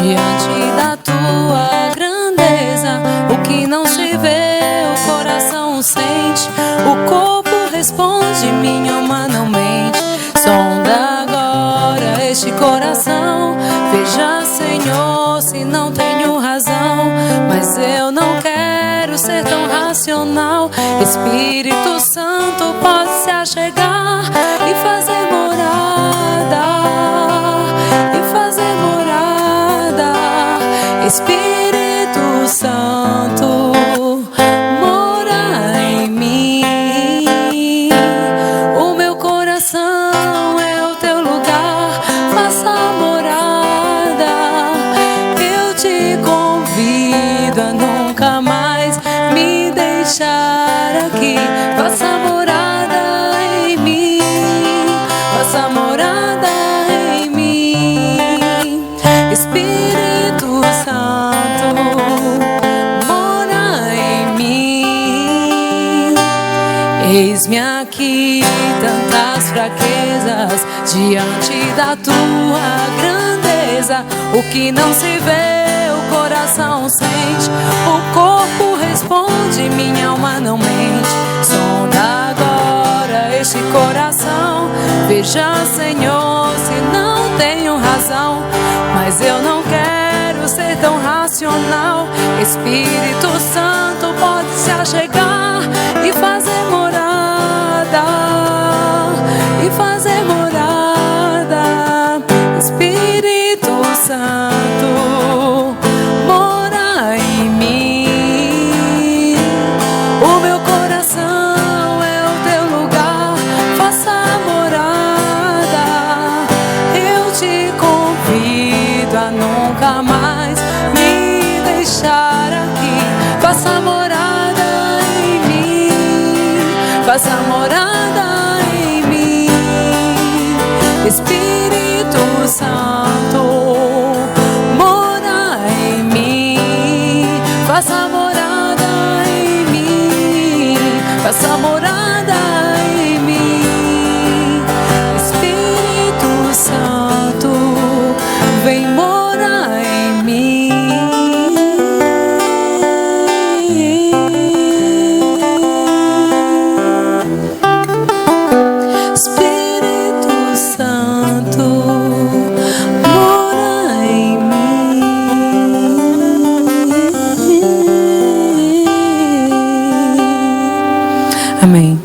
diante da tua grandeza. O que não se vê, o coração sente, o corpo responde, minha alma não mente. Sonda agora este coração, veja, Senhor, se não tenho razão. Mas eu não quero ser tão racional. Espírito Santo, pode se achegar e fazer morada, e fazer morada. Espírito Santo, mora em mim. O meu coração é o teu lugar, faça morada. Eu te convido a nunca mais me deixar aqui. Faça morada em mim, faça morada em mim. Espírito Santo, mora em mim. Eis-me aqui, tantas fraquezas, diante da tua grandeza. O que não se vê, o coração sente, o corpo responde, minha alma não mente. Sonda agora este coração, veja, Senhor, se não tenho razão. Mas eu não quero ser tão racional. Espírito Santo, pode se achegar e fazer morada, e fazer morada. Espírito Santo, mora em mim. O meu coração é o teu lugar, faça morada. Eu te convido a nunca mais me deixar aqui. Faça morada em mim, faça morada em mim. Espírito Santo, mora em mim, faça morada em mim, faça morada em mim. Espírito Santo, vem morar em mim. Espírito Santo, mora em mim. Amém.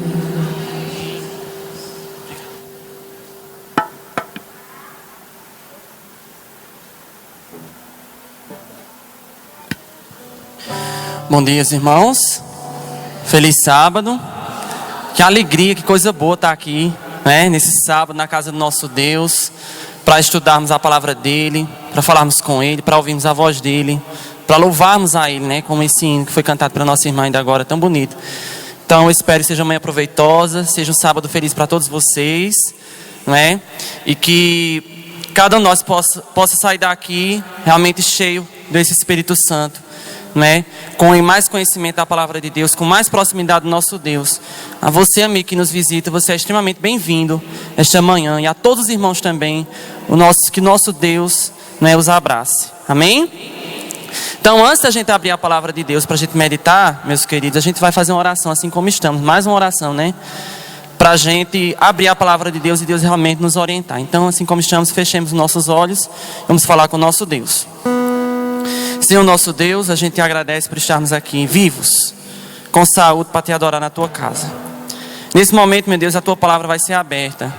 Bom dia, irmãos. Feliz sábado. Que alegria, que coisa boa estar aqui, né? Nesse sábado na casa do nosso Deus, para estudarmos a palavra dele, para falarmos com ele, para ouvirmos a voz dele, para louvarmos a ele, né? Como esse hino que foi cantado pela nossa irmã ainda agora, tão bonito. Então eu espero que seja uma manhã proveitosa, seja um sábado feliz para todos vocês, né? E que cada um de nós possa sair daqui realmente cheio desse Espírito Santo, né? Com mais conhecimento da palavra de Deus, com mais proximidade do nosso Deus. A você, amigo que nos visita, você é extremamente bem-vindo esta manhã, e a todos os irmãos também, que nosso Deus, né, os abrace. Amém? Então, antes da gente abrir a palavra de Deus para a gente meditar, meus queridos, a gente vai fazer uma oração assim como estamos, mais uma oração, né? Para a gente abrir a palavra de Deus e Deus realmente nos orientar. Então, assim como estamos, fechemos os nossos olhos, vamos falar com o nosso Deus. Senhor nosso Deus, a gente te agradece por estarmos aqui vivos, com saúde, para te adorar na tua casa. Nesse momento, meu Deus, a tua palavra vai ser aberta,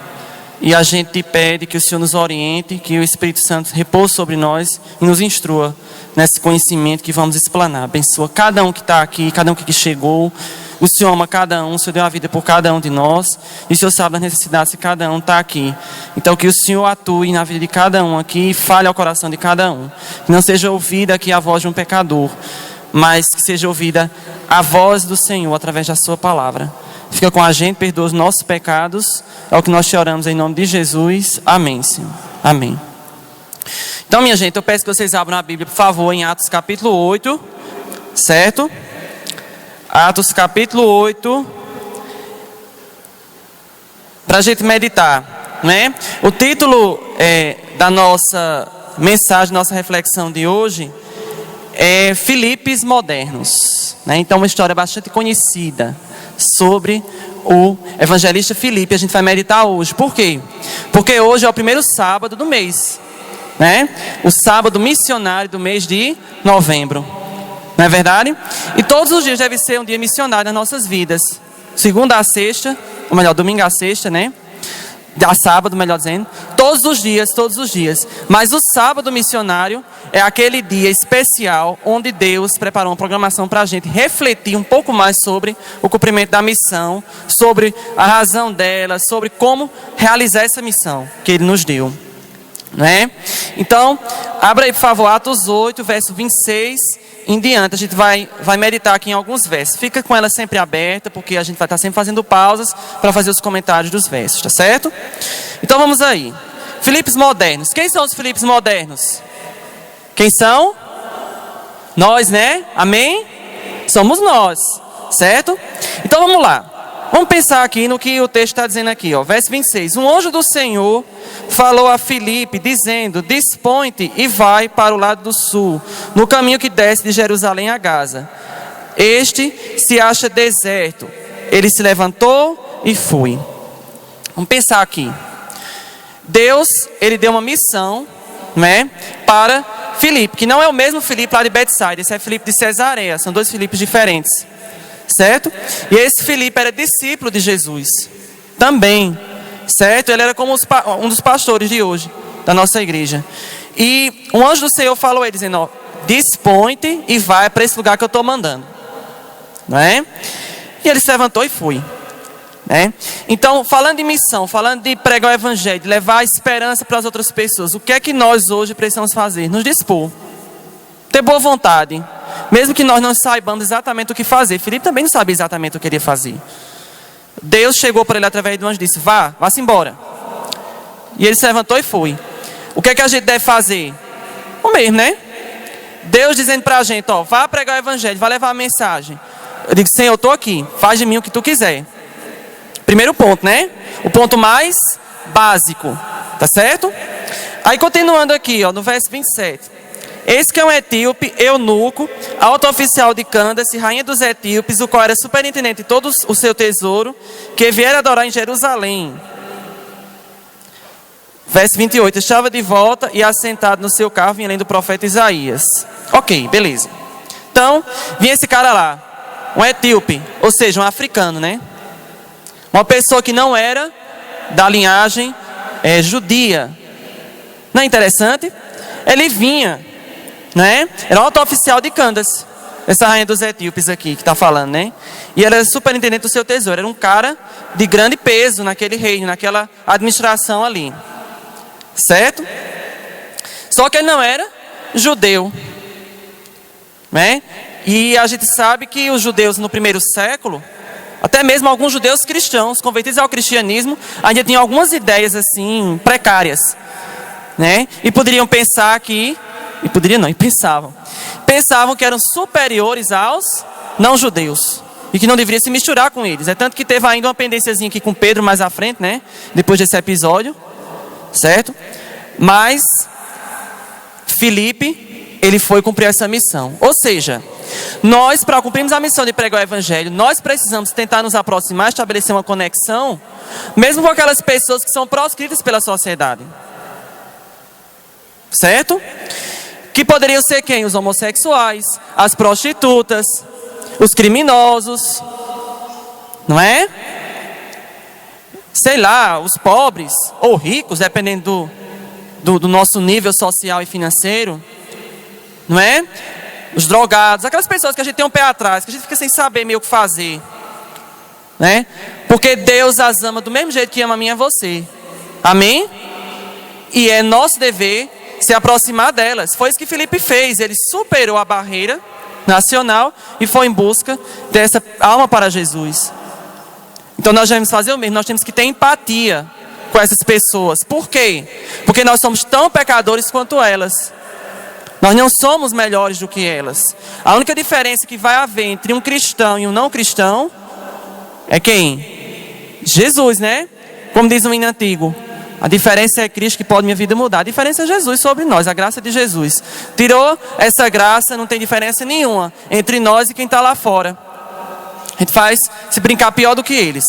e a gente te pede que o Senhor nos oriente, que o Espírito Santo repouse sobre nós e nos instrua nesse conhecimento que vamos explanar. Abençoa cada um que está aqui, cada um que chegou. O Senhor ama cada um, o Senhor deu a vida por cada um de nós, e o Senhor sabe das necessidades de cada um está aqui. Então que o Senhor atue na vida de cada um aqui e fale ao coração de cada um. Que não seja ouvida aqui a voz de um pecador, mas que seja ouvida a voz do Senhor através da sua palavra. Fica com a gente, perdoa os nossos pecados. É o que nós te oramos em nome de Jesus. Amém, Senhor. Amém. Então, minha gente, eu peço que vocês abram a Bíblia, por favor, em Atos capítulo 8, certo? Atos capítulo 8, para a gente meditar, né? O título da nossa mensagem, nossa reflexão de hoje é Filipes modernos, né? Então, uma história bastante conhecida sobre o evangelista Filipe. A gente vai meditar hoje. Por quê? Porque hoje é o primeiro sábado do mês, né? O sábado missionário do mês de novembro. Não é verdade? E todos os dias deve ser um dia missionário nas nossas vidas. Segunda a sexta, ou melhor, domingo a sexta, né? A sábado, melhor dizendo. Todos os dias, todos os dias. Mas o sábado missionário é aquele dia especial onde Deus preparou uma programação para a gente refletir um pouco mais sobre o cumprimento da missão, sobre a razão dela, sobre como realizar essa missão que Ele nos deu. Né? Então, abra aí por favor Atos 8, verso 26 em diante. A gente vai meditar aqui em alguns versos. Fica com ela sempre aberta, porque a gente vai estar sempre fazendo pausas para fazer os comentários dos versos, tá certo? Então vamos aí. Filipes modernos. Quem são os Filipes modernos? Quem são? Nós, né? Amém? Somos nós, certo? Então vamos lá. Vamos pensar aqui no que o texto está dizendo aqui, ó. Verso 26. Um anjo do Senhor falou a Filipe, dizendo: dispõe-te e vai para o lado do sul, no caminho que desce de Jerusalém a Gaza. Este se acha deserto. Ele se levantou e foi. Vamos pensar aqui. Deus, Ele deu uma missão, né, para Filipe, que não é o mesmo Filipe lá de Betsaida. Esse é Filipe de Cesareia. São dois Filipes diferentes. Certo? E esse Filipe era discípulo de Jesus também, certo? Ele era como um dos pastores de hoje, da nossa igreja. E um anjo do Senhor falou a ele, dizendo: ó, dispõe-te e vai para esse lugar que eu estou mandando, não é? E ele se levantou e foi, né? Então, falando de missão, falando de pregar o evangelho, de levar a esperança para as outras pessoas, o que é que nós hoje precisamos fazer? Nos dispor, ter boa vontade. Mesmo que nós não saibamos exatamente o que fazer. Filipe também não sabia exatamente o que ele ia fazer. Deus chegou para ele através de um anjo e disse: vá-se embora. E ele se levantou e foi. O que é que a gente deve fazer? O mesmo, né? Deus dizendo para a gente: ó, vá pregar o evangelho, vá levar a mensagem. Eu digo: Senhor, eu estou aqui, faz de mim o que tu quiser. Primeiro ponto, né? O ponto mais básico, tá certo? Aí continuando aqui, ó, no verso 27. Eis que é um etíope, eunuco, alto oficial de Candace, rainha dos etíopes, o qual era superintendente de todo o seu tesouro, que viera adorar em Jerusalém. Verso 28. Estava de volta e assentado no seu carro, vinha lendo o profeta Isaías. Ok, beleza. Então, vinha esse cara lá, um etíope, ou seja, um africano, né? Uma pessoa que não era da linhagem judia. Não é interessante? Ele vinha, né? Era um alto oficial de Candace, essa rainha dos etíopes aqui que está falando, né? E ela era superintendente do seu tesouro. Era um cara de grande peso naquele reino, naquela administração ali, certo? Só que ele não era judeu, né? E a gente sabe que os judeus no primeiro século, até mesmo alguns judeus cristãos convertidos ao cristianismo, ainda tinham algumas ideias assim precárias, né? E poderiam pensar que pensavam que eram superiores aos não-judeus e que não deveria se misturar com eles. É tanto que teve ainda uma pendênciazinha aqui com Pedro mais à frente, né? Depois desse episódio, certo? Mas Filipe, ele foi cumprir essa missão. Ou seja, nós, para cumprirmos a missão de pregar o evangelho, nós precisamos tentar nos aproximar, estabelecer uma conexão, mesmo com aquelas pessoas que são proscritas pela sociedade, certo? Que poderiam ser quem? Os homossexuais, as prostitutas, os criminosos, não é? Sei lá, os pobres ou ricos, dependendo do nosso nível social e financeiro, não é? Os drogados, aquelas pessoas que a gente tem um pé atrás, que a gente fica sem saber meio o que fazer, né? Porque Deus as ama do mesmo jeito que ama a mim e a você. Amém? E é nosso dever se aproximar delas. Foi isso que Filipe fez. Ele superou a barreira nacional e foi em busca dessa alma para Jesus. Então nós devemos fazer o mesmo. Nós temos que ter empatia com essas pessoas. Por quê? Porque nós somos tão pecadores quanto elas. Nós não somos melhores do que elas. A única diferença que vai haver entre um cristão e um não cristão é quem? Jesus, né? Como diz o hino antigo: A diferença é Cristo que pode minha vida mudar. A diferença é Jesus sobre nós, a graça de Jesus. Tirou essa graça, não tem diferença nenhuma entre nós e quem está lá fora. A gente faz se brincar pior do que eles.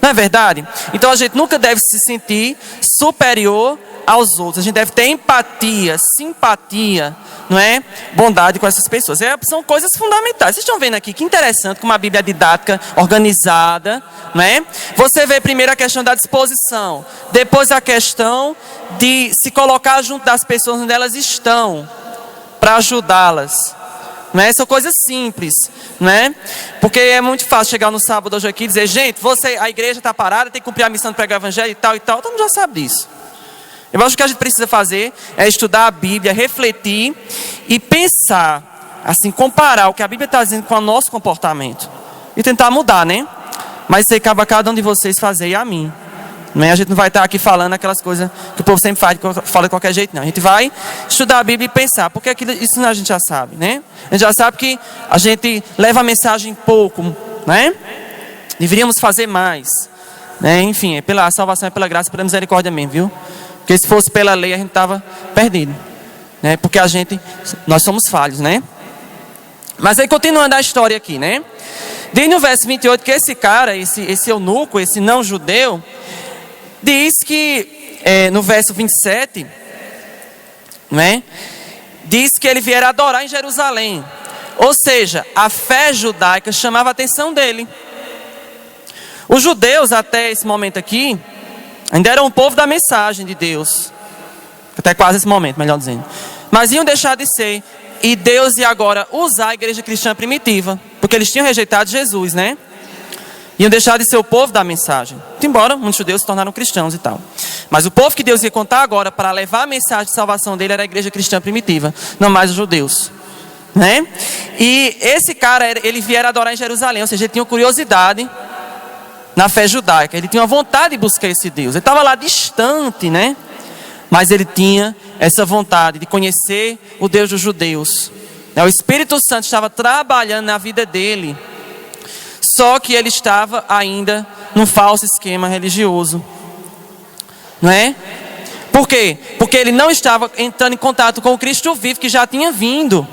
Não é verdade? Então a gente nunca deve se sentir superior aos outros. A gente deve ter empatia, simpatia, não é? Bondade com essas pessoas. São coisas fundamentais. Vocês estão vendo aqui que interessante como a Bíblia é didática, organizada, não é? Você vê primeiro a questão da disposição, depois a questão de se colocar junto das pessoas onde elas estão, para ajudá-las. Não é? São coisas simples, não é? Porque é muito fácil chegar no sábado hoje aqui e dizer, gente, a igreja está parada, tem que cumprir a missão de pregar o evangelho e tal. Todo mundo já sabe disso. Eu acho que o que a gente precisa fazer é estudar a Bíblia, refletir e pensar, assim, comparar o que a Bíblia está dizendo com o nosso comportamento. E tentar mudar, né? Mas isso aí cabe a cada um de vocês fazer e a mim. Não é? A gente não vai estar aqui falando aquelas coisas que o povo sempre fala de qualquer jeito, não. A gente vai estudar a Bíblia e pensar, porque isso a gente já sabe, né? A gente já sabe que a gente leva a mensagem pouco, né? Deveríamos fazer mais, né? Enfim, a salvação é pela graça e pela misericórdia mesmo, viu? Porque se fosse pela lei a gente estava perdido, né? Porque nós somos falhos, né? Mas aí continuando a história aqui, né? Diz no verso 28 que esse cara, esse eunuco, esse não judeu, diz que, no verso 27, né? Diz que ele viera adorar em Jerusalém. Ou seja, a fé judaica chamava a atenção dele. Os judeus até esse momento aqui, ainda eram o povo da mensagem de Deus. Até quase esse momento, melhor dizendo. Mas iam deixar de ser. E Deus ia agora usar a igreja cristã primitiva. Porque eles tinham rejeitado Jesus, né? Iam deixar de ser o povo da mensagem. Embora muitos judeus se tornaram cristãos e tal. Mas o povo que Deus ia contar agora para levar a mensagem de salvação dele era a igreja cristã primitiva. Não mais os judeus, né? E esse cara, ele viera adorar em Jerusalém. Ou seja, ele tinha curiosidade na fé judaica. Ele tinha uma vontade de buscar esse Deus. Ele estava lá distante, né? Mas ele tinha essa vontade de conhecer o Deus dos judeus. O Espírito Santo estava trabalhando na vida dele. Só que ele estava ainda num falso esquema religioso. Não é? Por quê? Porque ele não estava entrando em contato com o Cristo vivo que já tinha vindo.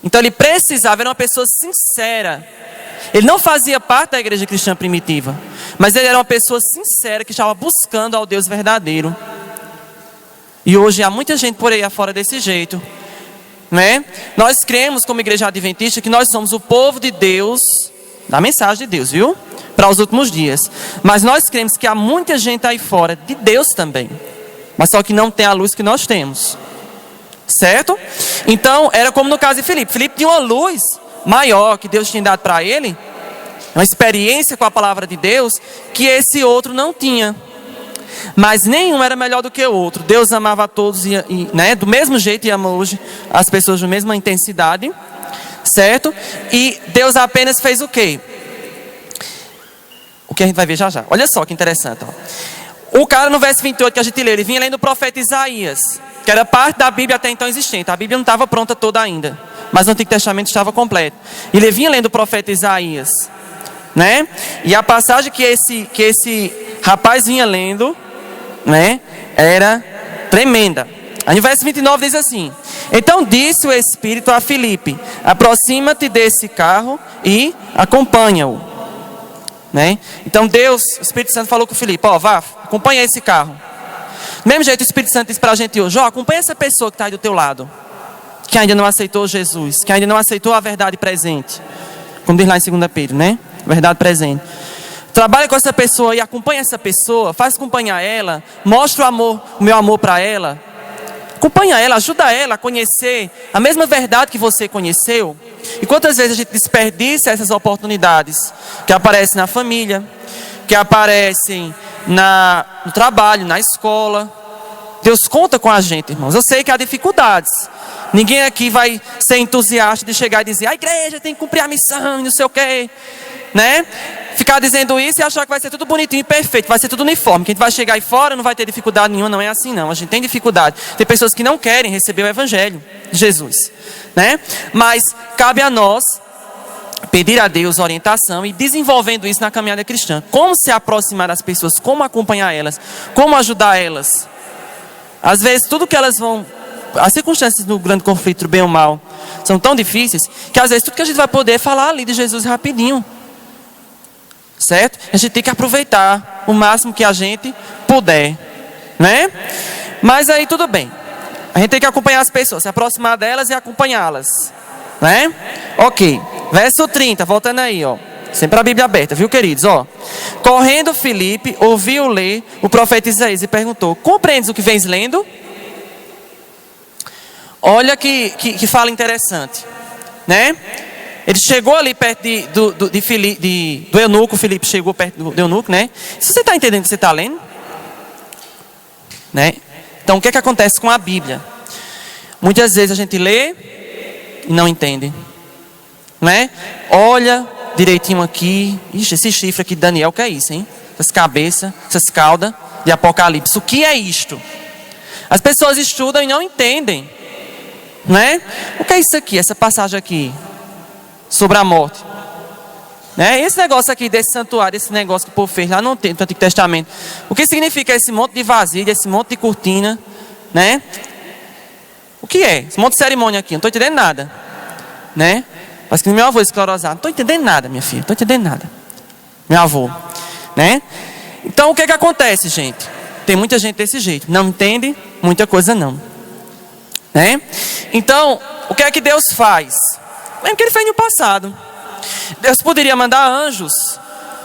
Então ele precisava, era uma pessoa sincera. Ele não fazia parte da igreja cristã primitiva, mas ele era uma pessoa sincera que estava buscando ao Deus verdadeiro. E hoje há muita gente por aí afora desse jeito, né? Nós cremos como igreja adventista que nós somos o povo de Deus, da mensagem de Deus, viu? Para os últimos dias. Mas nós cremos que há muita gente aí fora de Deus também, mas só que não tem a luz que nós temos, certo? Então era como no caso de Filipe. Filipe tinha uma luz maior que Deus tinha dado para ele, uma experiência com a palavra de Deus que esse outro não tinha. Mas nenhum era melhor do que o outro. Deus amava a todos né, do mesmo jeito e ama hoje as pessoas da mesma intensidade, certo? E Deus apenas fez o quê? O que a gente vai ver já já. Olha só que interessante, ó. O cara no verso 28 que a gente leu, ele vinha lendo o profeta Isaías, que era parte da Bíblia até então existente. A Bíblia não estava pronta toda ainda, mas o Antigo Testamento estava completo. Ele vinha lendo o profeta Isaías, né? E a passagem que esse rapaz vinha lendo, né, era tremenda. Aí no verso 29 diz assim: então disse o Espírito a Filipe: aproxima-te desse carro e acompanha-o, né? Então Deus, o Espírito Santo falou com Filipe: ó, vá, acompanha esse carro. Do mesmo jeito o Espírito Santo diz para a gente hoje: ó, acompanha essa pessoa que está aí do teu lado, que ainda não aceitou Jesus, que ainda não aceitou a verdade presente, como diz lá em 2 Pedro, né? Verdade presente. Trabalha com essa pessoa e acompanha essa pessoa, faz acompanhar ela, mostra o meu amor para ela. Acompanha ela, ajuda ela a conhecer a mesma verdade que você conheceu. E quantas vezes a gente desperdiça essas oportunidades que aparecem na família, que aparecem no trabalho, na escola. Deus conta com a gente, irmãos. Eu sei que há dificuldades. Ninguém aqui vai ser entusiasta de chegar e dizer: a igreja tem que cumprir a missão e não sei o quê, né? Ficar dizendo isso e achar que vai ser tudo bonitinho e perfeito, vai ser tudo uniforme, que a gente vai chegar aí fora não vai ter dificuldade nenhuma. Não é assim não, a gente tem dificuldade. Tem pessoas que não querem receber o evangelho de Jesus, né? Mas cabe a nós pedir a Deus orientação e desenvolvendo isso na caminhada cristã. Como se aproximar das pessoas, como acompanhar elas, como ajudar elas. Às vezes tudo que elas vão... As circunstâncias do grande conflito, bem ou mal, são tão difíceis que às vezes tudo que a gente vai poder é falar ali de Jesus rapidinho. Certo? A gente tem que aproveitar o máximo que a gente puder, né? Mas aí tudo bem. A gente tem que acompanhar as pessoas, se aproximar delas e acompanhá-las, né? Ok. Verso 30, voltando aí, ó. Sempre a Bíblia aberta, viu, queridos? Ó. Correndo Filipe, ouviu ler o profeta Isaías e perguntou: compreendes o que vens lendo? Olha que fala interessante, né? Ele chegou ali perto do eunuco. Filipe chegou perto do eunuco, né? Se você está entendendo o que você está lendo, né? Então o que acontece com a Bíblia? Muitas vezes a gente lê e não entende, né? Olha direitinho aqui. Ixi, esse chifre aqui de Daniel, o que é isso, hein? Essas cabeças, essas caudas de Apocalipse. O que é isto? As pessoas estudam e não entendem, né? O que é isso aqui, essa passagem aqui sobre a morte, né? Esse negócio aqui desse santuário, esse negócio que o povo fez lá no Antigo Testamento, o que significa esse monte de vasilha, esse monte de cortina, né? O que é? Esse monte de cerimônia aqui, não estou entendendo nada, né? Parece que meu avô é esclerosado, não estou entendendo nada, minha filha, não estou entendendo nada, meu avô, né? Então o que acontece, gente? Tem muita gente desse jeito, não entende muita coisa não, né? Então o que é que Deus faz? Mesmo que ele fez no passado. Deus poderia mandar anjos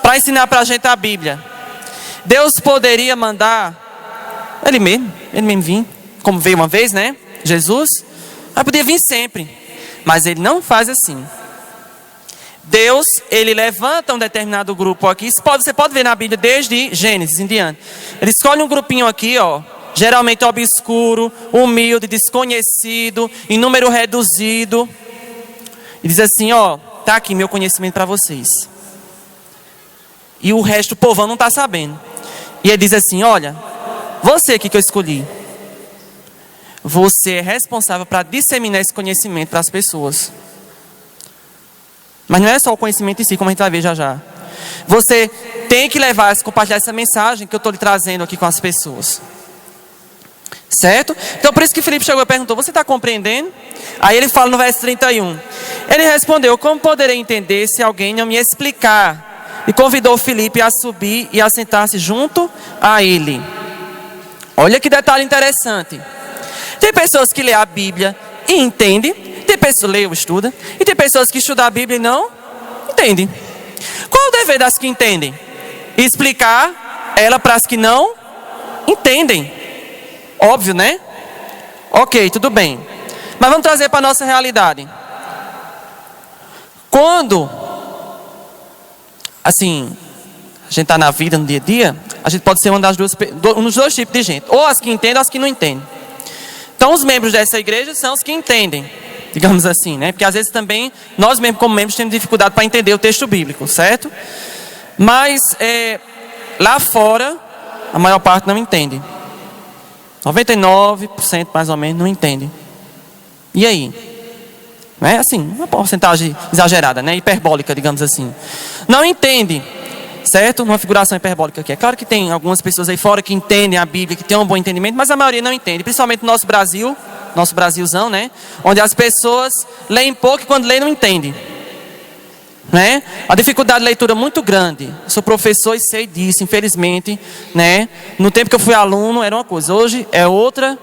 para ensinar para a gente a Bíblia. Deus poderia mandar ele mesmo vir, como veio uma vez, né? Jesus. Mas podia vir sempre. Mas ele não faz assim. Deus, ele levanta um determinado grupo aqui. Você pode ver na Bíblia desde Gênesis em diante. Ele escolhe um grupinho aqui, ó. Geralmente obscuro, humilde, desconhecido, em número reduzido. E diz assim, ó, tá aqui meu conhecimento para vocês. E o resto do povão não está sabendo. E ele diz assim, olha, você aqui que eu escolhi, você é responsável para disseminar esse conhecimento para as pessoas. Mas não é só o conhecimento em si, como a gente vai ver já já. Você tem que compartilhar essa mensagem que eu estou lhe trazendo aqui com as pessoas. Certo? Então por isso que Filipe chegou e perguntou, você está compreendendo? Aí ele fala no verso 31. Ele respondeu, como poderei entender se alguém não me explicar? E convidou Filipe a subir e a sentar-se junto a ele. Olha que detalhe interessante. Tem pessoas que lê a Bíblia e entendem. Tem pessoas que lê ou estuda. E tem pessoas que estudam a Bíblia e não entendem. Qual é o dever das que entendem? Explicar ela para as que não entendem. Óbvio, né? Ok, tudo bem. Mas vamos trazer para a nossa realidade. Quando, assim, a gente está na vida, no dia a dia, a gente pode ser um dos dois tipos de gente. Ou as que entendem ou as que não entendem. Então, os membros dessa igreja são os que entendem, digamos assim, né? Porque às vezes também, nós mesmos como membros temos dificuldade para entender o texto bíblico, certo? Mas, lá fora, a maior parte não entende. 99% mais ou menos não entende. E aí? Não é assim, uma porcentagem exagerada, né? Hiperbólica, digamos assim. Não entende, certo? Uma figuração hiperbólica aqui. É claro que tem algumas pessoas aí fora que entendem a Bíblia, que têm um bom entendimento, mas a maioria não entende. Principalmente no nosso Brasil, nosso Brasilzão, né? Onde as pessoas leem pouco e quando leem não entendem. Né? A dificuldade de leitura é muito grande. Sou professor e sei disso, infelizmente, né? No tempo que eu fui aluno era uma coisa, hoje é outra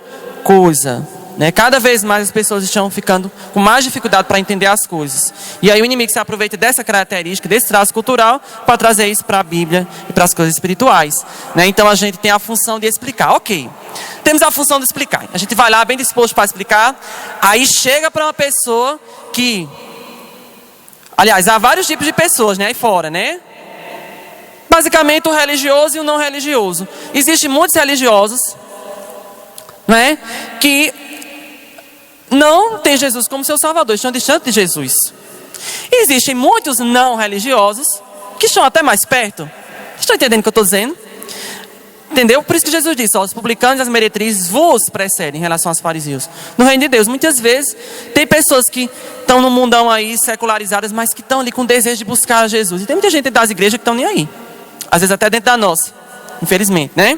coisa, né? Cada vez mais as pessoas estão ficando com mais dificuldade para entender as coisas. E aí o inimigo se aproveita dessa característica, desse traço cultural, para trazer isso para a Bíblia e para as coisas espirituais, né? Então a gente tem a função de explicar. Ok, temos a função de explicar. A gente vai lá bem disposto para explicar. Aí chega para uma pessoa que... Aliás, há vários tipos de pessoas, né, aí fora, né? Basicamente o religioso e o não religioso. Existem muitos religiosos, né, que não têm Jesus como seu Salvador, estão distantes de Jesus. E existem muitos não religiosos que estão até mais perto. Estão entendendo o que eu estou dizendo? Entendeu? Por isso que Jesus disse, ó, os publicanos e as meretrizes vos precedem em relação aos fariseus. No reino de Deus, muitas vezes, tem pessoas que estão no mundão aí, secularizadas, mas que estão ali com desejo de buscar Jesus. E tem muita gente dentro das igrejas que estão nem aí. Às vezes até dentro da nossa, infelizmente, né?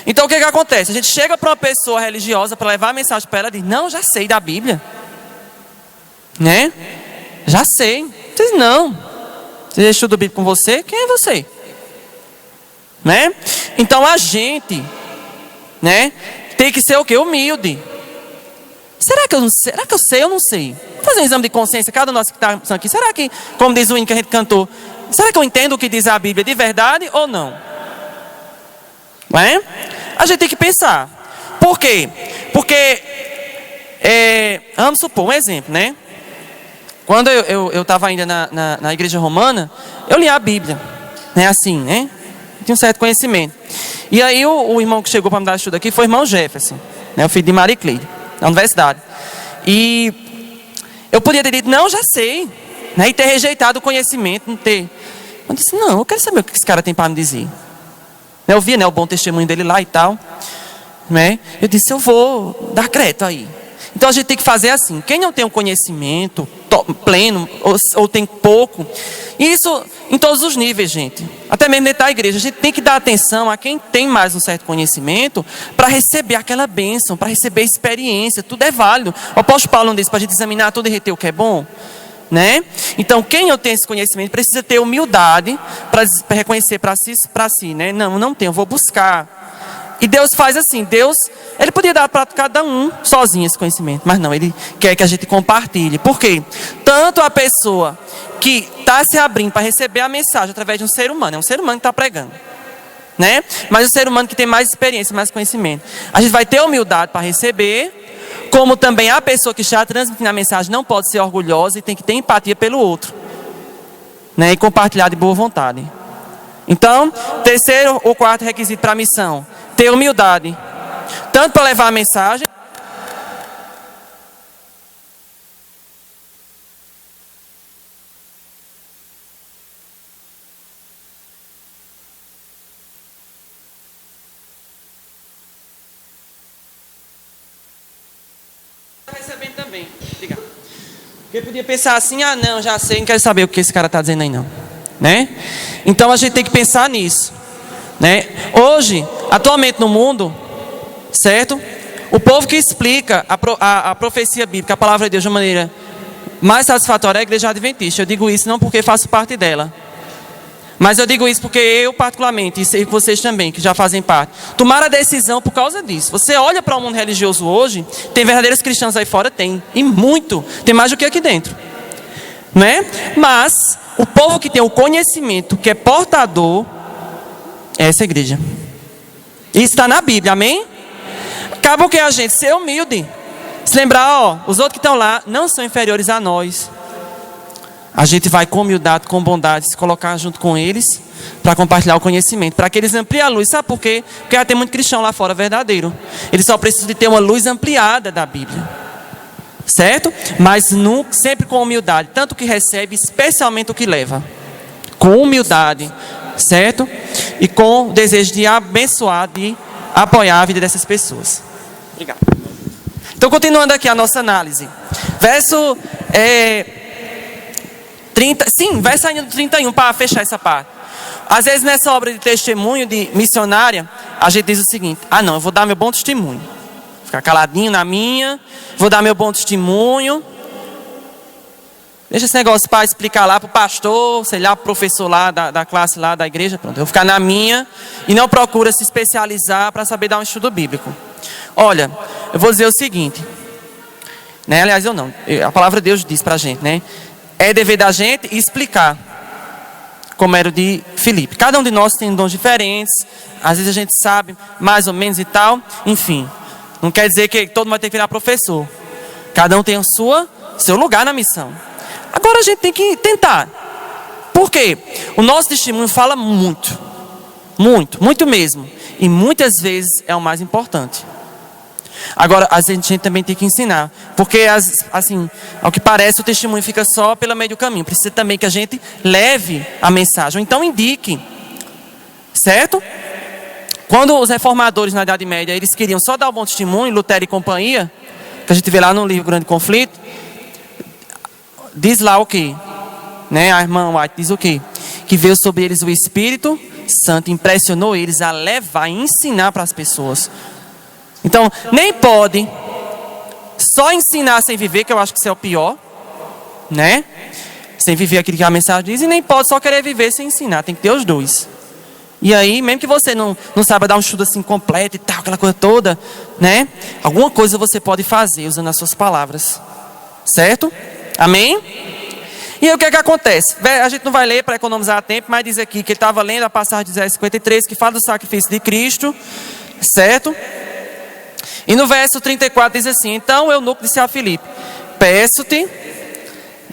Então o que acontece? A gente chega para uma pessoa religiosa para levar a mensagem para ela e diz, não, já sei da Bíblia. Né? Já sei. Vocês não. Você estuda a Bíblia com você? Quem é você? Né? Então a gente, né, tem que ser o quê? Humilde. Será que eu sei ou não sei? Vou fazer um exame de consciência, cada nós que está aqui. Será que, como diz o hino que a gente cantou, será que eu entendo o que diz a Bíblia de verdade ou não? Não é? A gente tem que pensar. Por quê? Porque, vamos supor, um exemplo, né? Quando eu estava ainda na igreja romana, eu li a Bíblia, né? Assim, né? Tinha um certo conhecimento. E aí o irmão que chegou para me dar estudo aqui foi o irmão Jefferson, né? O filho de Marie Cleide, da universidade. E eu podia ter dito, não, já sei, né? E ter rejeitado o conhecimento, não ter. Eu disse, não, eu quero saber o que esse cara tem para me dizer. Eu vi, né, o bom testemunho dele lá e tal, né? Eu disse, eu vou dar crédito aí. Então a gente tem que fazer assim, quem não tem um conhecimento pleno ou tem pouco, isso em todos os níveis, gente, até mesmo dentro da igreja, a gente tem que dar atenção a quem tem mais um certo conhecimento para receber aquela bênção, para receber experiência, tudo é válido. O apóstolo Paulo não disse para a gente examinar tudo e reter o que é bom, né? Então quem não tem esse conhecimento precisa ter humildade para reconhecer para si, né? Não tenho, eu vou buscar. E Deus faz assim, Deus, Ele podia dar para cada um sozinho esse conhecimento, mas não, Ele quer que a gente compartilhe. Por quê? Tanto a pessoa que está se abrindo para receber a mensagem através de um ser humano, é um ser humano que está pregando, né? Mas o ser humano que tem mais experiência, mais conhecimento, a gente vai ter humildade para receber, como também a pessoa que está transmitindo a mensagem não pode ser orgulhosa e tem que ter empatia pelo outro, né? E compartilhar de boa vontade. Então, terceiro ou quarto requisito para a missão, ter humildade, tanto para levar a mensagem, recebendo também. Porque podia pensar assim, ah não, já sei, não quero saber o que esse cara está dizendo aí não, né? Então a gente tem que pensar nisso, né? Hoje, atualmente no mundo, certo? O povo que explica a profecia bíblica, a palavra de Deus de uma maneira mais satisfatória é a igreja adventista. Eu digo isso não porque faço parte dela, mas eu digo isso porque eu particularmente, e sei que vocês também, que já fazem parte, tomaram a decisão por causa disso. Você olha para o mundo religioso hoje, tem verdadeiros cristãos aí fora? Tem, e muito, tem mais do que aqui dentro, não é? Mas o povo que tem o conhecimento, que é portador, é essa igreja. Isso está na Bíblia, amém? Acaba o que a gente ser humilde, se lembrar, ó, os outros que estão lá não são inferiores a nós. A gente vai com humildade, com bondade, se colocar junto com eles para compartilhar o conhecimento, para que eles ampliem a luz. Sabe por quê? Porque já tem muito cristão lá fora verdadeiro. Eles só precisam de ter uma luz ampliada da Bíblia, certo? Mas sempre com humildade, tanto o que recebe, especialmente o que leva, com humildade, certo? E com o desejo de abençoar, de apoiar a vida dessas pessoas. Obrigado. Então, continuando aqui a nossa análise. Verso 30, sim, vai saindo do 31 para fechar essa parte. Às vezes nessa obra de testemunho, de missionária, a gente diz o seguinte, ah não, eu vou dar meu bom testemunho. Vou ficar caladinho na minha, vou dar meu bom testemunho. Deixa esse negócio para explicar lá para o pastor, sei lá, para o professor lá da classe lá da igreja. Pronto, eu vou ficar na minha e não procura se especializar para saber dar um estudo bíblico. Olha, eu vou dizer o seguinte, né? Aliás, eu não. A palavra de Deus diz para a gente, né? É dever da gente explicar, como era o de Filipe. Cada um de nós tem dons diferentes, às vezes a gente sabe mais ou menos e tal. Enfim, não quer dizer que todo mundo vai ter que virar professor. Cada um tem o seu lugar na missão. Agora a gente tem que tentar. Por quê? O nosso testemunho fala muito. Muito, muito mesmo. E muitas vezes é o mais importante. Agora, a gente também tem que ensinar. Porque, assim, ao que parece, o testemunho fica só pelo meio do caminho. Precisa também que a gente leve a mensagem. Ou então indique. Certo? Quando os reformadores na Idade Média, eles queriam só dar um bom testemunho, Lutero e companhia, que a gente vê lá no livro Grande Conflito, diz lá o quê? Né? A irmã White diz o quê? Que veio sobre eles o Espírito Santo, impressionou eles a levar e ensinar para as pessoas. Então, nem pode só ensinar sem viver, que eu acho que isso é o pior, né? Sem viver aquilo que a mensagem diz, e nem pode só querer viver sem ensinar, tem que ter os dois. E aí, mesmo que você não saiba dar um estudo assim completo e tal, aquela coisa toda, né? Alguma coisa você pode fazer usando as suas palavras, certo? Amém? E aí o que é que acontece? A gente não vai ler para economizar tempo, mas diz aqui que ele estava lendo a passagem de Isaías 53, que fala do sacrifício de Cristo, certo? E no verso 34 diz assim: então Eunuco disse a Filipe: peço-te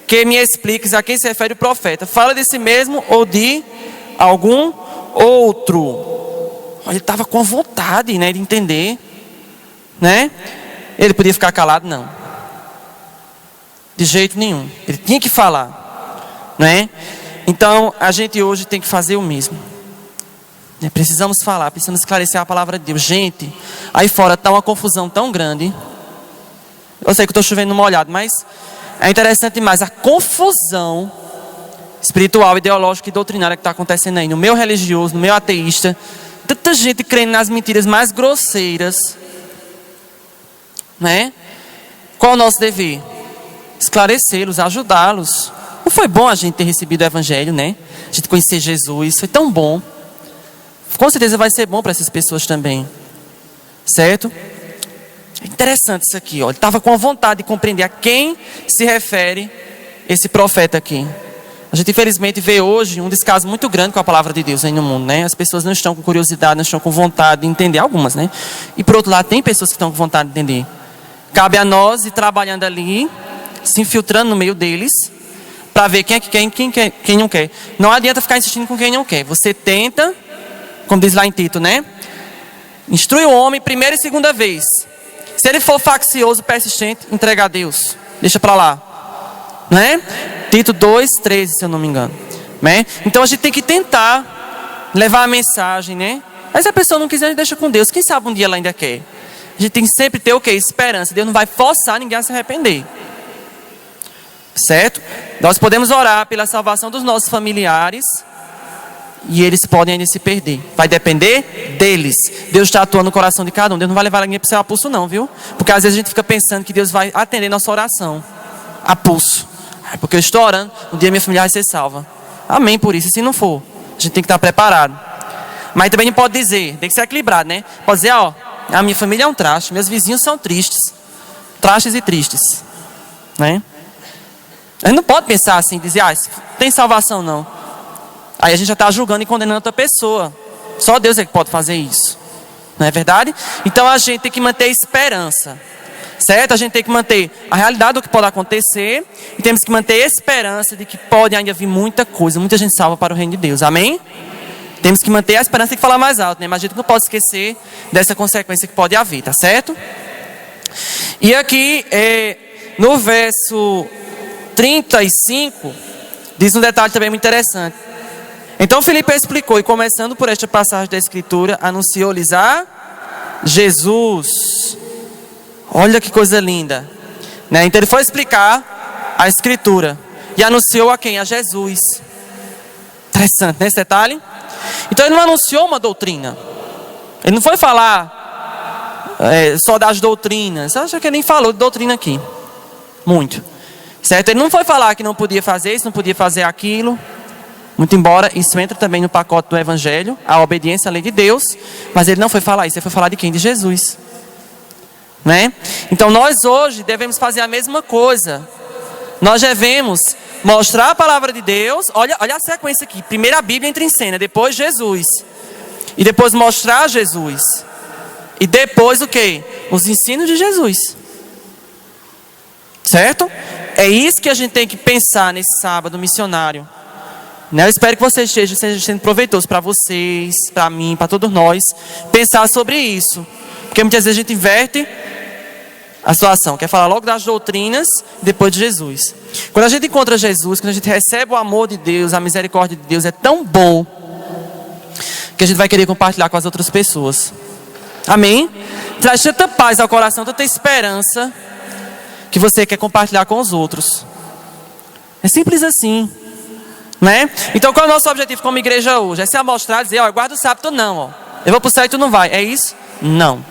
que me expliques a quem se refere o profeta. Fala de si mesmo ou de algum outro? Ele estava com vontade, né, de entender, né? Ele podia ficar calado? Não. De jeito nenhum. Ele tinha que falar, né? Então a gente hoje tem que fazer o mesmo. Precisamos falar, precisamos esclarecer a palavra de Deus. Gente, aí fora está uma confusão tão grande. Eu sei que estou chovendo molhado, mas é interessante demais a confusão espiritual, ideológica e doutrinária que está acontecendo aí. No meio religioso, no meio ateísta. Tanta gente crendo nas mentiras mais grosseiras, né? Qual é o nosso dever? Esclarecê-los, ajudá-los. Não foi bom a gente ter recebido o Evangelho, né? A gente conhecer Jesus, foi tão bom. Com certeza vai ser bom para essas pessoas também, certo? É interessante isso aqui, ó. Ele estava com a vontade de compreender a quem se refere esse profeta aqui. A gente infelizmente vê hoje um descaso muito grande com a palavra de Deus aí no mundo, né? As pessoas não estão com curiosidade, não estão com vontade de entender, algumas, né? E por outro lado, tem pessoas que estão com vontade de entender. Cabe a nós ir trabalhando ali, se infiltrando no meio deles, para ver quem é que quer e quem não quer. Não adianta ficar insistindo com quem não quer. Você tenta, como diz lá em Tito, né? Instrui o homem primeira e segunda vez. Se ele for faccioso, persistente, entrega a Deus. Deixa para lá, né? Tito 2:13, se eu não me engano, né? Então a gente tem que tentar levar a mensagem, né? Mas se a pessoa não quiser, a gente deixa com Deus. Quem sabe um dia ela ainda quer. A gente tem que sempre ter o quê? Esperança. Deus não vai forçar ninguém a se arrepender, certo? Nós podemos orar pela salvação dos nossos familiares e eles podem ainda se perder. Vai depender deles. Deus está atuando no coração de cada um. Deus não vai levar ninguém para o céu a pulso não, viu? Porque às vezes a gente fica pensando que Deus vai atender nossa oração a pulso. Porque eu estou orando, um dia minha família vai ser salva. Amém por isso. E se não for, a gente tem que estar preparado. Mas também não pode dizer, tem que ser equilibrado, né? Pode dizer, ó, a minha família é um traste, meus vizinhos são tristes. Trastes e tristes, né? A gente não pode pensar assim, dizer, tem salvação não. Aí a gente já está julgando e condenando outra pessoa. Só Deus é que pode fazer isso. Não é verdade? Então a gente tem que manter a esperança. Certo? A gente tem que manter a realidade do que pode acontecer. E temos que manter a esperança de que pode ainda vir muita coisa. Muita gente salva para o reino de Deus. Amém? Temos que manter a esperança, tem que falar mais alto, né? Mas a gente não pode esquecer dessa consequência que pode haver, tá certo? E aqui, no verso 35, diz um detalhe também muito interessante. Então Filipe explicou, e começando por esta passagem da Escritura, anunciou-lhes a Jesus. Olha que coisa linda, né? Então ele foi explicar a Escritura e anunciou a quem? A Jesus. Interessante, né, esse detalhe? Então ele não anunciou uma doutrina. Ele não foi falar só das doutrinas. Eu acho que ele nem falou de doutrina aqui muito, certo? Ele não foi falar que não podia fazer isso, não podia fazer aquilo. Muito embora isso entre também no pacote do Evangelho, a obediência à lei de Deus. Mas ele não foi falar isso, ele foi falar de quem? De Jesus, né? Então nós hoje devemos fazer a mesma coisa. Nós devemos mostrar a palavra de Deus. Olha a sequência aqui. Primeiro a Bíblia entra em cena, depois Jesus. E depois mostrar Jesus. E depois o quê? Os ensinos de Jesus. Certo? É isso que a gente tem que pensar nesse sábado missionário. Eu espero que você esteja sendo proveitoso para vocês, para mim, para todos nós. Pensar sobre isso. Porque muitas vezes a gente inverte a situação. Quer falar logo das doutrinas, depois de Jesus. Quando a gente encontra Jesus, quando a gente recebe o amor de Deus, a misericórdia de Deus, é tão bom que a gente vai querer compartilhar com as outras pessoas. Amém? Traz tanta paz ao coração, tanta esperança, que você quer compartilhar com os outros. É simples assim, né? Então qual é o nosso objetivo como igreja hoje? É se amostrar, dizer, ó, guarda o sábado não, ó. Eu vou pro céu e tu não vai. É isso? Não.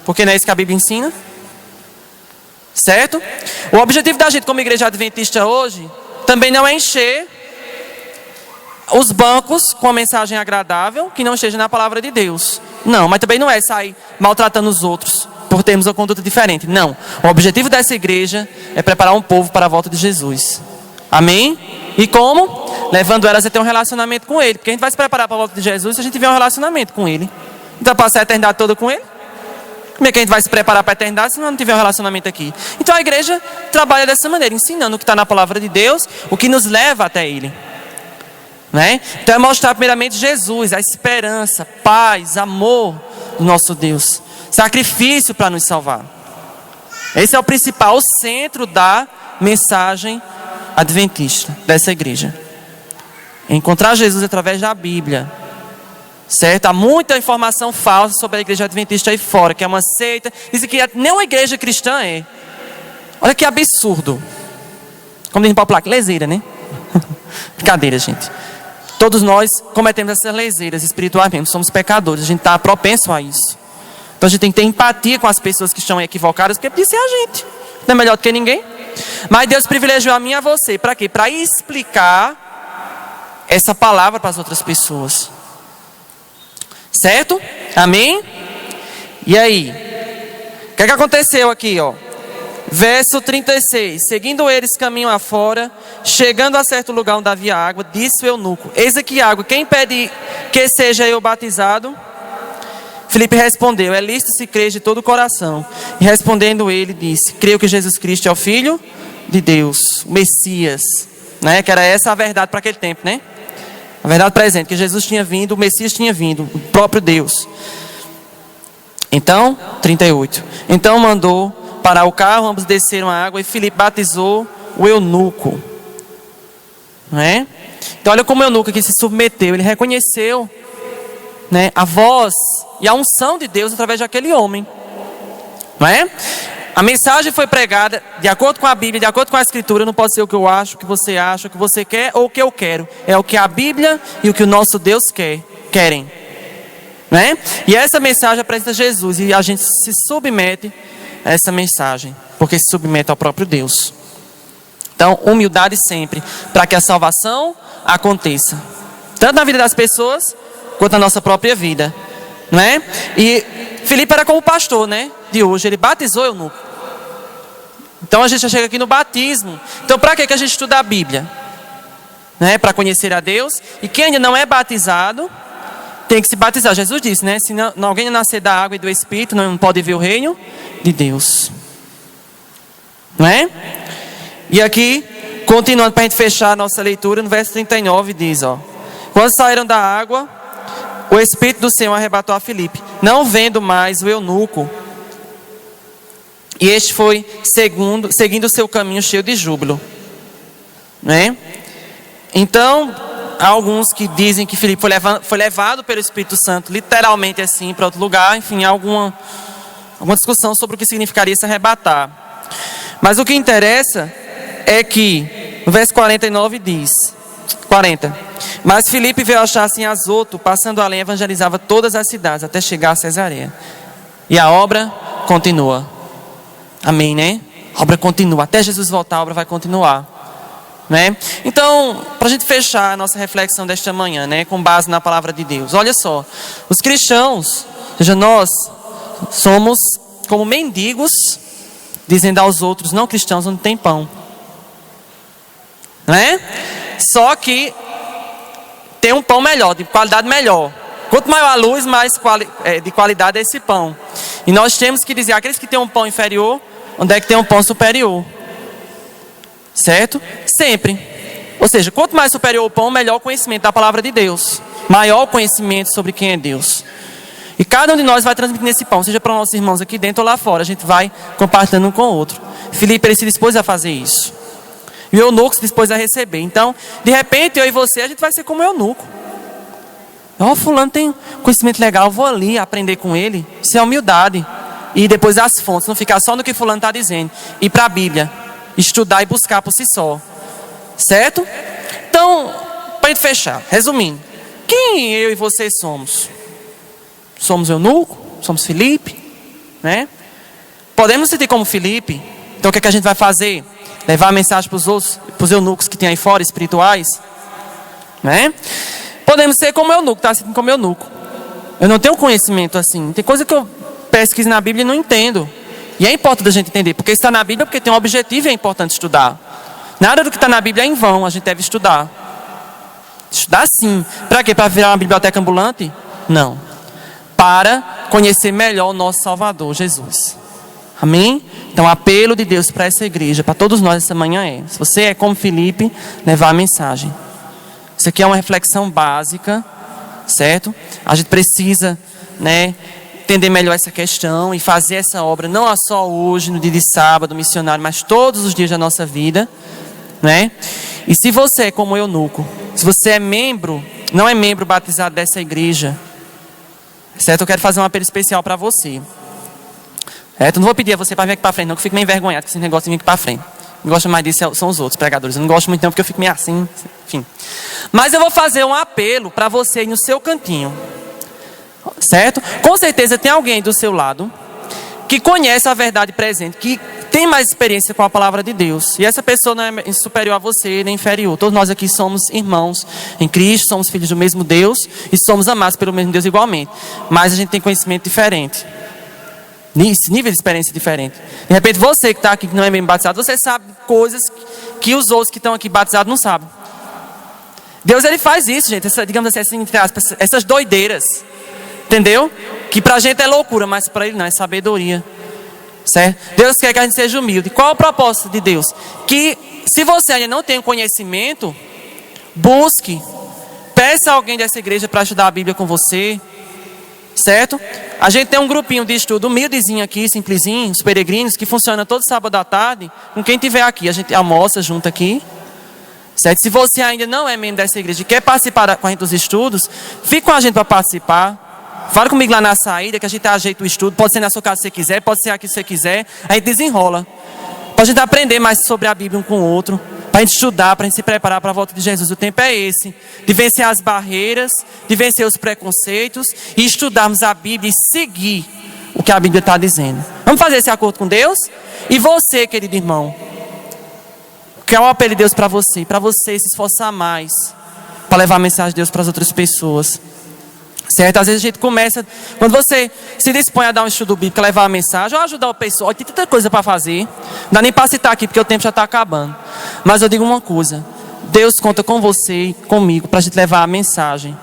Porque não é isso que a Bíblia ensina. Certo? O objetivo da gente como igreja adventista hoje também não é encher os bancos com a mensagem agradável que não esteja na palavra de Deus. Não, mas também não é sair maltratando os outros por termos uma conduta diferente. Não. O objetivo dessa igreja é preparar um povo para a volta de Jesus. Amém? E como? Levando elas a ter um relacionamento com Ele. Porque a gente vai se preparar para a volta de Jesus se a gente tiver um relacionamento com Ele. Então passar a eternidade toda com Ele? Como é que a gente vai se preparar para a eternidade se não tiver um relacionamento aqui? Então a igreja trabalha dessa maneira, ensinando o que está na palavra de Deus, o que nos leva até Ele. Né? Então é mostrar primeiramente Jesus, a esperança, paz, amor do nosso Deus. Sacrifício para nos salvar. Esse é o principal, o centro da mensagem adventista dessa igreja. Encontrar Jesus através da Bíblia. Certo? Há muita informação falsa sobre a igreja adventista aí fora, que é uma seita. Dizem que nem uma igreja cristã é. Olha que absurdo. Como diz em popular, que leseira, né? Brincadeira, gente. Todos nós cometemos essas leseiras espirituais mesmo. Somos pecadores, a gente está propenso a isso. Então a gente tem que ter empatia com as pessoas que estão equivocadas, porque disse a gente. Não é melhor do que ninguém. Mas Deus privilegiou a mim e a você. Para quê? Para explicar essa palavra para as outras pessoas. Certo? Amém? E aí? O que aconteceu aqui, ó? Verso 36. Seguindo eles caminho afora, chegando a certo lugar onde havia água, disse o eunuco: eis aqui água, quem pede que seja eu batizado? Filipe respondeu: é lícito se crer de todo o coração. E respondendo ele, disse: creio que Jesus Cristo é o Filho de Deus, o Messias. Né? Que era essa a verdade para aquele tempo, né? A verdade presente, que Jesus tinha vindo, o Messias tinha vindo, o próprio Deus. Então, 38. Então mandou parar o carro, ambos desceram a água e Filipe batizou o eunuco. Não é? Então olha como o eunuco aqui se submeteu, ele reconheceu, né, a voz e a unção de Deus através daquele homem. Não é? A mensagem foi pregada de acordo com a Bíblia, de acordo com a Escritura. Não pode ser o que eu acho, o que você acha, o que você quer ou o que eu quero. É o que a Bíblia e o que o nosso Deus querem. Né? E essa mensagem apresenta Jesus e a gente se submete a essa mensagem, porque se submete ao próprio Deus. Então, humildade sempre, para que a salvação aconteça. Tanto na vida das pessoas, quanto na nossa própria vida. Né? E Filipe era como pastor, né, de hoje, ele batizou o eunuco. Então a gente já chega aqui no batismo. Então para que a gente estuda a Bíblia? Né? Para conhecer a Deus. E quem ainda não é batizado tem que se batizar. Jesus disse, né? Se não, alguém nascer da água e do Espírito, não pode ver o reino de Deus. Não é? E aqui, continuando para a gente fechar a nossa leitura, no verso 39 diz, ó: quando saíram da água, o Espírito do Senhor arrebatou a Filipe, não vendo mais o eunuco. E este foi seguindo o seu caminho cheio de júbilo. Né? Então, há alguns que dizem que Filipe foi levado pelo Espírito Santo, literalmente assim, para outro lugar. Enfim, há alguma discussão sobre o que significaria se arrebatar. Mas o que interessa é que, no verso 49 diz, 40. Mas Filipe veio achar-se em Azoto, passando além, evangelizava todas as cidades, até chegar a Cesareia. E a obra continua. Amém, né? A obra continua. Até Jesus voltar, a obra vai continuar. Né? Então, para a gente fechar a nossa reflexão desta manhã, né, com base na palavra de Deus. Olha só, os cristãos, ou seja, nós somos como mendigos, dizendo aos outros não cristãos onde tem pão. Né? Só que tem um pão melhor, de qualidade melhor. Quanto maior a luz, mais de qualidade é esse pão. E nós temos que dizer, aqueles que têm um pão inferior, onde é que tem um pão superior? Certo? Sempre. Ou seja, quanto mais superior o pão, melhor o conhecimento da palavra de Deus. Maior o conhecimento sobre quem é Deus. E cada um de nós vai transmitindo esse pão, seja para os nossos irmãos aqui dentro ou lá fora. A gente vai compartilhando um com o outro. Filipe, ele se dispôs a fazer isso. E o eunuco se dispôs a receber. Então, de repente, eu e você, a gente vai ser como o eunuco. Ó, fulano tem conhecimento legal, vou ali aprender com ele. Isso é humildade. E depois as fontes, não ficar só no que fulano está dizendo. Ir para a Bíblia, estudar e buscar por si só. Certo? Então, para a gente fechar, resumindo. Quem eu e você somos? Somos eunuco? Somos Filipe? Né? Podemos sentir como Filipe. Então o que é que a gente vai fazer? Levar a mensagem para os outros, para os eunucos que tem aí fora, espirituais? Né? Podemos ser como eunuco, tá? Assim como eunuco. Eu não tenho conhecimento assim. Tem coisa que eu pesquiso na Bíblia e não entendo. E é importante a gente entender. Porque está na Bíblia porque tem um objetivo e é importante estudar. Nada do que está na Bíblia é em vão, a gente deve estudar. Estudar sim. Para quê? Para virar uma biblioteca ambulante? Não. Para conhecer melhor o nosso Salvador, Jesus. Amém? Então o apelo de Deus para essa igreja, para todos nós essa manhã é: se você é como Filipe, levar a mensagem. Isso aqui é uma reflexão básica, certo? A gente precisa, né, entender melhor essa questão e fazer essa obra, não só hoje, no dia de sábado, missionário, mas todos os dias da nossa vida, né? E se você é como eunuco, se você é membro, não é membro batizado dessa igreja, certo? Eu quero fazer um apelo especial para você. Certo? Não vou pedir a você para vir aqui para frente, não, que eu fico meio envergonhado com esse negócio de vir aqui para frente. Quem gosta mais disso são os outros pregadores. Eu não gosto muito não, porque eu fico meio assim, enfim. Mas eu vou fazer um apelo para você aí no seu cantinho. Certo? Com certeza tem alguém do seu lado que conhece a verdade presente, que tem mais experiência com a palavra de Deus. E essa pessoa não é superior a você, nem inferior. Todos nós aqui somos irmãos em Cristo, somos filhos do mesmo Deus e somos amados pelo mesmo Deus igualmente. Mas a gente tem conhecimento diferente. Nível de experiência diferente. De repente você que está aqui, que não é mesmo batizado, você sabe coisas que os outros que estão aqui batizados não sabem. Deus, ele faz isso, gente. Digamos assim, entre aspas, essas doideiras. Entendeu? Que pra gente é loucura, mas para ele não, é sabedoria. Certo? Deus quer que a gente seja humilde. Qual é o propósito de Deus? Que se você ainda não tem conhecimento, busque. Peça a alguém dessa igreja para estudar a Bíblia com você. Certo? A gente tem um grupinho de estudo humildezinho aqui, simplesinho, os peregrinos, que funciona todo sábado à tarde. Com quem tiver aqui, a gente almoça junto aqui. Certo? Se você ainda não é membro dessa igreja e quer participar com a gente dos estudos, fique com a gente para participar. Fala comigo lá na saída que a gente ajeita o estudo. Pode ser na sua casa se você quiser, pode ser aqui se você quiser. A gente desenrola. Para a gente aprender mais sobre a Bíblia um com o outro. Para a gente estudar, para a gente se preparar para a volta de Jesus. O tempo é esse. De vencer as barreiras, de vencer os preconceitos e estudarmos a Bíblia e seguir o que a Bíblia está dizendo. Vamos fazer esse acordo com Deus? E você, querido irmão, que é o apelo de Deus para você se esforçar mais para levar a mensagem de Deus para as outras pessoas. Certo? Às vezes a gente começa, quando você se dispõe a dar um estudo bíblico, levar a mensagem, ou ajudar o pessoal, tem tanta coisa para fazer, não dá nem para citar aqui, porque o tempo já está acabando. Mas eu digo uma coisa, Deus conta com você e comigo para a gente levar a mensagem.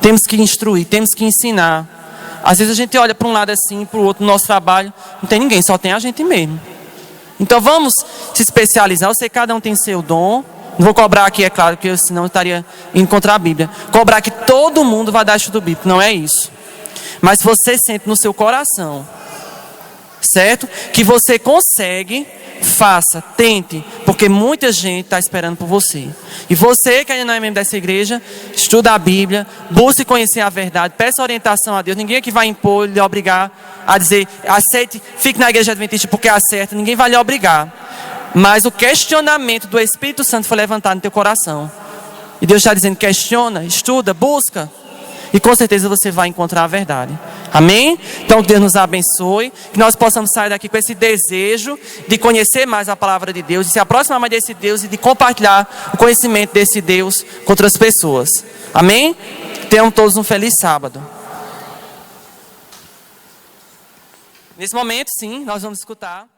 Temos que instruir, temos que ensinar. Às vezes a gente olha para um lado assim, para o outro, no nosso trabalho, não tem ninguém, só tem a gente mesmo. Então vamos se especializar, eu sei que cada um tem seu dom. Não vou cobrar aqui, é claro, porque senão eu estaria indo contra a Bíblia. Cobrar que todo mundo vai dar estudo bíblico, não é isso. Mas você sente no seu coração, certo? Que você consegue, faça, tente, porque muita gente está esperando por você. E você que ainda não é membro dessa igreja, estuda a Bíblia, busque conhecer a verdade, peça orientação a Deus. Ninguém aqui vai impor, lhe obrigar a dizer, aceite, fique na igreja adventista porque é certo. Ninguém vai lhe obrigar. Mas o questionamento do Espírito Santo foi levantado no teu coração. E Deus está dizendo, questiona, estuda, busca. E com certeza você vai encontrar a verdade. Amém? Então que Deus nos abençoe. Que nós possamos sair daqui com esse desejo de conhecer mais a palavra de Deus. De se aproximar mais desse Deus e de compartilhar o conhecimento desse Deus com outras pessoas. Amém? Tenham todos um feliz sábado. Nesse momento, sim, nós vamos escutar.